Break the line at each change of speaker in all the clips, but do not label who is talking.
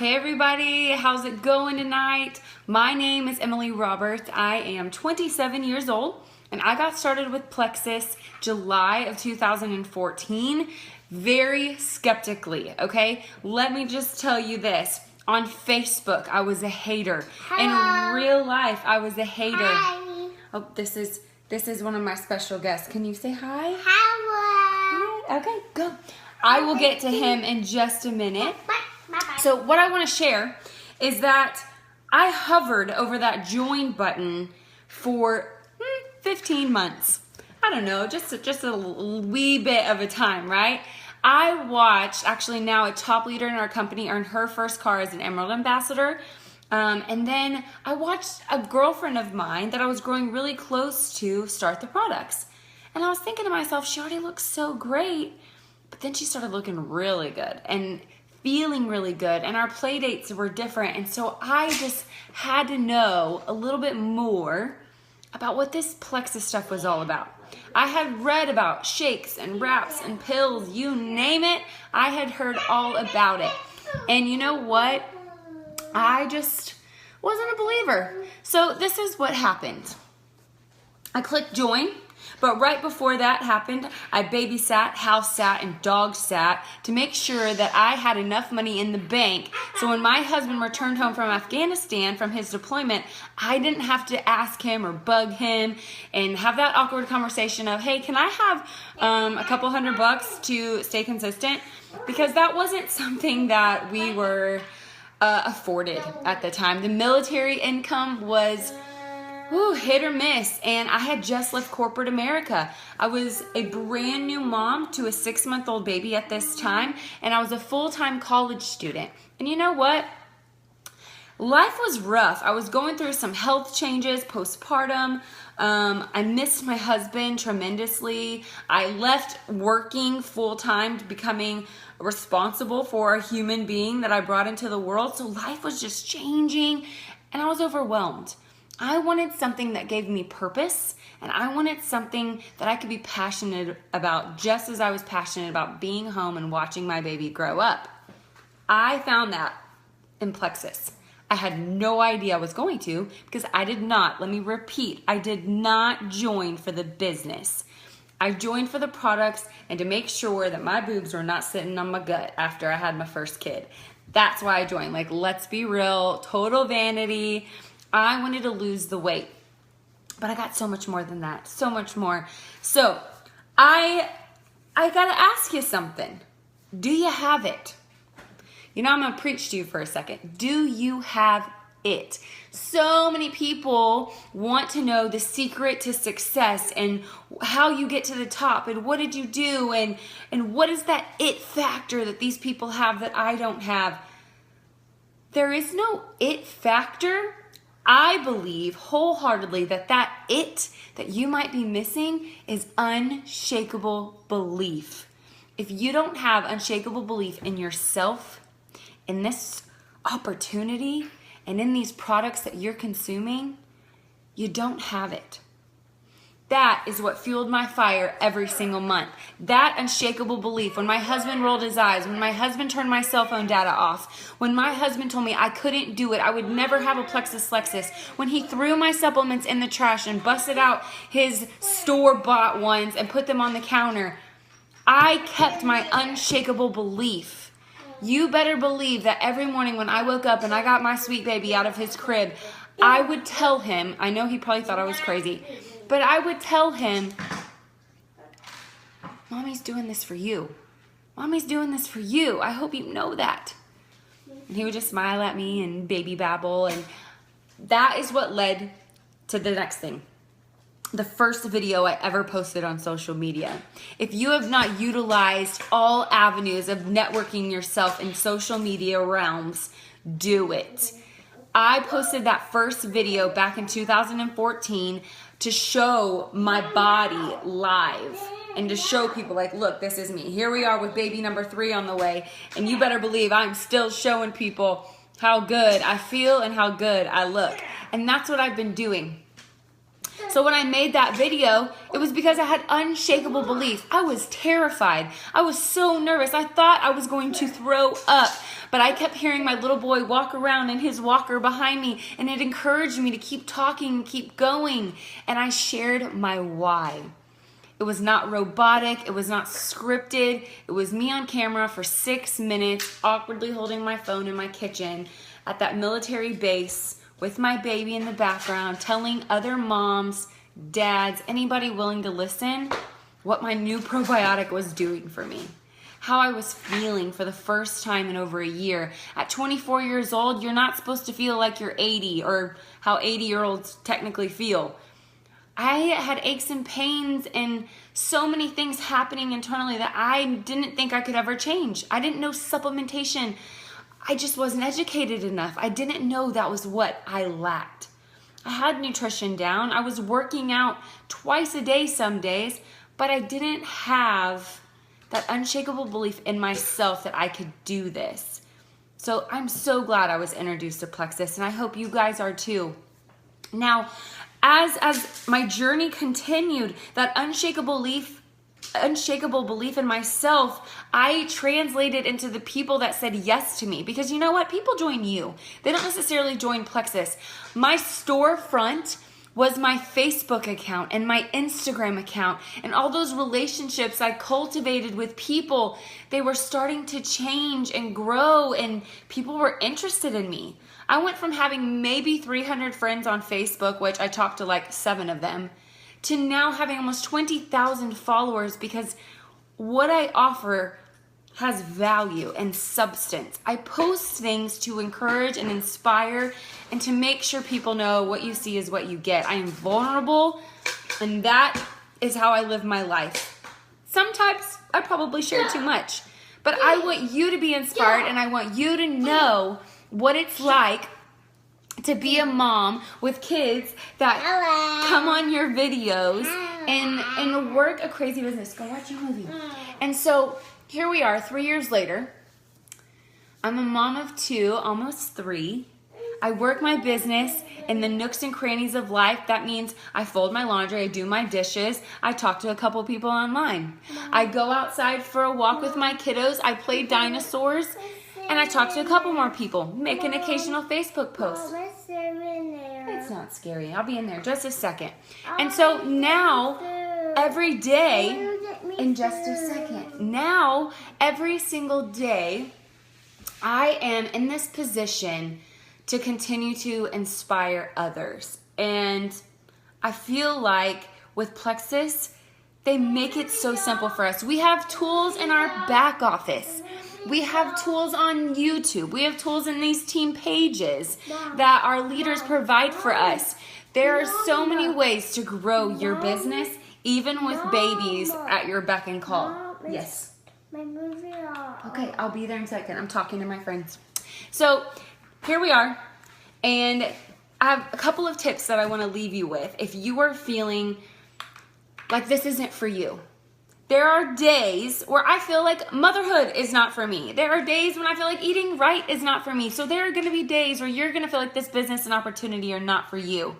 Hey everybody, how's it going tonight? My name is Emily Roberts. I am 27 years old and I got started with Plexus July of 2014 very skeptically, okay? Let me just tell you this. On Facebook, I was a hater.
Hello.
In real life, I was a hater.
Hi.
Oh, this is one of my special guests. Can you say hi?
Hello.
Okay, go. I will get to him in just a minute. So what I want to share is that I hovered over that join button for 15 months. I don't know, just a wee bit of a time, right? I watched, actually now a top leader in our company earn her first car as an Emerald Ambassador. And then I watched a girlfriend of mine that I was growing really close to start the products. And I was thinking to myself, she already looks so great. But then she started looking really good and feeling really good. And our play dates were different. And so I just had to know a little bit more about what this Plexus stuff was all about. I had read about shakes and wraps and pills, you name it. I had heard all about it. And you know what? I just wasn't a believer. So this is what happened. I clicked join, but right before that happened, I babysat, house sat, and dog sat to make sure that I had enough money in the bank so when my husband returned home from Afghanistan from his deployment, I didn't have to ask him or bug him and have that awkward conversation of, hey, can I have a couple $100 to stay consistent? Because that wasn't something that we were afforded at the time. The military income was hit or miss, and I had just left corporate America. I was a brand new mom to a 6-month-old baby at this time, and I was a full-time college student. And you know what? Life was rough. I was going through some health changes postpartum. I missed my husband tremendously. I left working full-time to becoming responsible for a human being that I brought into the world. So life was just changing, and I was overwhelmed. I wanted something that gave me purpose, and I wanted something that I could be passionate about just as I was passionate about being home and watching my baby grow up. I found that in Plexus. I had no idea I was going to because I did not, let me repeat, I did not join for the business. I joined for the products and to make sure that my boobs were not sitting on my gut after I had my first kid. That's why I joined. Like, let's be real, total vanity. I wanted to lose the weight, but I got so much more than that, so much more. So I gotta ask you something. Do you have it? You know, I'm gonna preach to you for a second. Do you have it? So many people want to know the secret to success and how you get to the top and what did you do and what is that it factor that these people have that I don't have. There is no it factor. I believe wholeheartedly that it that you might be missing is unshakable belief. If you don't have unshakable belief in yourself, in this opportunity, and in these products that you're consuming, you don't have it. That is what fueled my fire every single month. That unshakable belief. When my husband rolled his eyes, when my husband turned my cell phone data off, when my husband told me I couldn't do it, I would never have a Plexus Lexus, when he threw my supplements in the trash and busted out his store-bought ones and put them on the counter, I kept my unshakable belief. You better believe that every morning when I woke up and I got my sweet baby out of his crib, I would tell him, I know he probably thought I was crazy, but I would tell him, Mommy's doing this for you. Mommy's doing this for you. I hope you know that. And he would just smile at me and baby babble. And that is what led to the next thing. The first video I ever posted on social media. If you have not utilized all avenues of networking yourself in social media realms, do it. I posted that first video back in 2014 to show my body live and to show people like, look, this is me. Here we are with baby number 3 on the way. And you better believe I'm still showing people how good I feel and how good I look. And that's what I've been doing. So when I made that video, it was because I had unshakable belief. I was terrified. I was so nervous. I thought I was going to throw up. But I kept hearing my little boy walk around in his walker behind me, and it encouraged me to keep talking, keep going. And I shared my why. It was not robotic. It was not scripted. It was me on camera for 6 minutes, awkwardly holding my phone in my kitchen at that military base with my baby in the background, telling other moms, dads, anybody willing to listen, what my new probiotic was doing for me. How I was feeling for the first time in over a year. At 24 years old, you're not supposed to feel like you're 80, or how 80-year-olds technically feel. I had aches and pains and so many things happening internally that I didn't think I could ever change. I didn't know supplementation. I just wasn't educated enough. I didn't know that was what I lacked. I had nutrition down. I was working out twice a day some days, but I didn't have that unshakable belief in myself that I could do this. So I'm so glad I was introduced to Plexus, and I hope you guys are too. Now, as my journey continued, that unshakable belief in myself, I translated into the people that said yes to me. Because you know what? People join you. They don't necessarily join Plexus. My storefront was my Facebook account and my Instagram account, and all those relationships I cultivated with people. They were starting to change and grow, and people were interested in me. I went from having maybe 300 friends on Facebook, which I talked to like 7 of them, to now having almost 20,000 followers, because what I offer has value and substance. I post things to encourage and inspire and to make sure people know what you see is what you get. I am vulnerable, and that is how I live my life. Sometimes I probably share too much, but I want you to be inspired, and I want you to know what it's like to be a mom with kids that come on your videos and work a crazy business. Go watch a movie. And so here we are 3 years later. I'm a mom of 2, almost 3. I work my business in the nooks and crannies of life. That means I fold my laundry, I do my dishes, I talk to a couple people online. I go outside for a walk with my kiddos, I play dinosaurs, and I talk to a couple more people, make an occasional Facebook post. It's not scary. I'll be in there just a second. And so now, every day, in just a second, now, every single day, I am in this position to continue to inspire others. And I feel like with Plexus, they make it so simple for us. We have tools in our back office. We have tools on YouTube. We have tools in these team pages that our leaders provide for us. There are so many ways to grow your business, even with babies at your beck and call. Yes. Okay, I'll be there in a second. I'm talking to my friends. So here we are, and I have a couple of tips that I want to leave you with. If you are feeling like this isn't for you, there are days where I feel like motherhood is not for me. There are days when I feel like eating right is not for me. So there are going to be days where you're going to feel like this business and opportunity are not for you.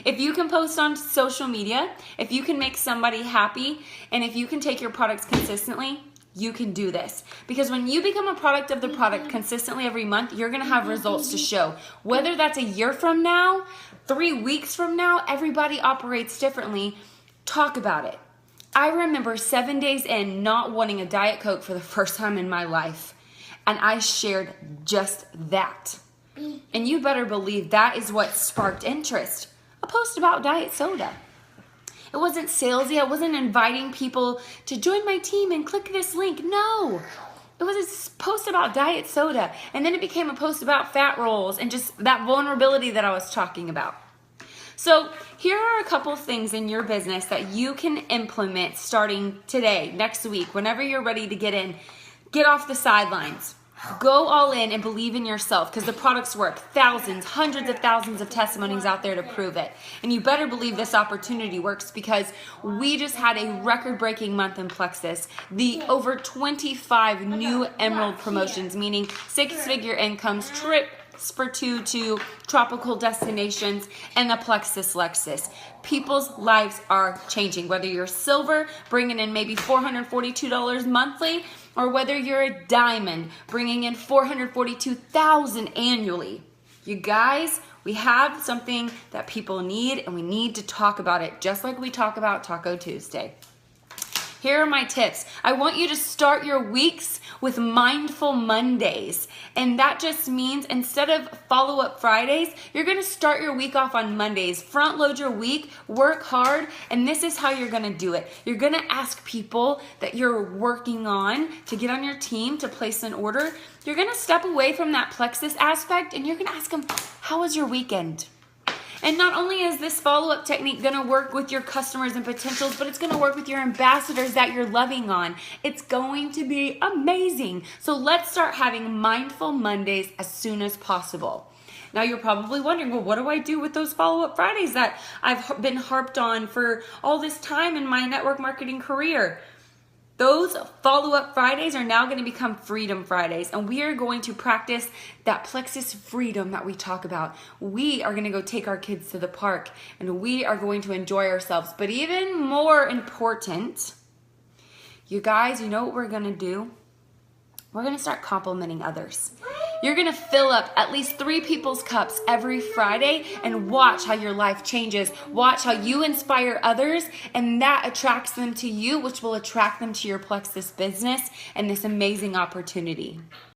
If you can post on social media, if you can make somebody happy, and if you can take your products consistently, you can do this. Because when you become a product of the product consistently every month, you're going to have results to show. Whether that's a year from now, 3 weeks from now, everybody operates differently. Talk about it. I remember 7 days in not wanting a Diet Coke for the first time in my life. And I shared just that. And you better believe that is what sparked interest. A post about diet soda. It wasn't salesy. I wasn't inviting people to join my team and click this link. No. It was a post about diet soda. And then it became a post about fat rolls and just that vulnerability that I was talking about. So here are a couple things in your business that you can implement starting today, next week, whenever you're ready to get in. Get off the sidelines. Go all in and believe in yourself, because the products work. Thousands, hundreds of thousands of testimonies out there to prove it. And you better believe this opportunity works, because we just had a record-breaking month in Plexus. The over 25 new Emerald promotions, meaning 6-figure incomes, for two to tropical destinations and a Plexus Lexus. People's lives are changing. Whether you're silver, bringing in maybe $442 monthly, or whether you're a diamond, bringing in $442,000 annually. You guys, we have something that people need, and we need to talk about it, just like we talk about Taco Tuesday. Here are my tips. I want you to start your weeks with mindful Mondays. And that just means instead of follow-up Fridays, you're gonna start your week off on Mondays. Front load your week, work hard, and this is how you're gonna do it. You're gonna ask people that you're working on to get on your team to place an order. You're gonna step away from that Plexus aspect and you're gonna ask them, how was your weekend? And not only is this follow-up technique going to work with your customers and potentials, but it's going to work with your ambassadors that you're loving on. It's going to be amazing. So let's start having mindful Mondays as soon as possible. Now you're probably wondering, well, what do I do with those follow-up Fridays that I've been harped on for all this time in my network marketing career? Those follow-up Fridays are now going to become Freedom Fridays, and we are going to practice that Plexus freedom that we talk about. We are going to go take our kids to the park, and we are going to enjoy ourselves. But even more important, you guys, you know what we're going to do? We're going to start complimenting others. You're going to fill up at least 3 people's cups every Friday and watch how your life changes. Watch how you inspire others, and that attracts them to you, which will attract them to your Plexus business and this amazing opportunity.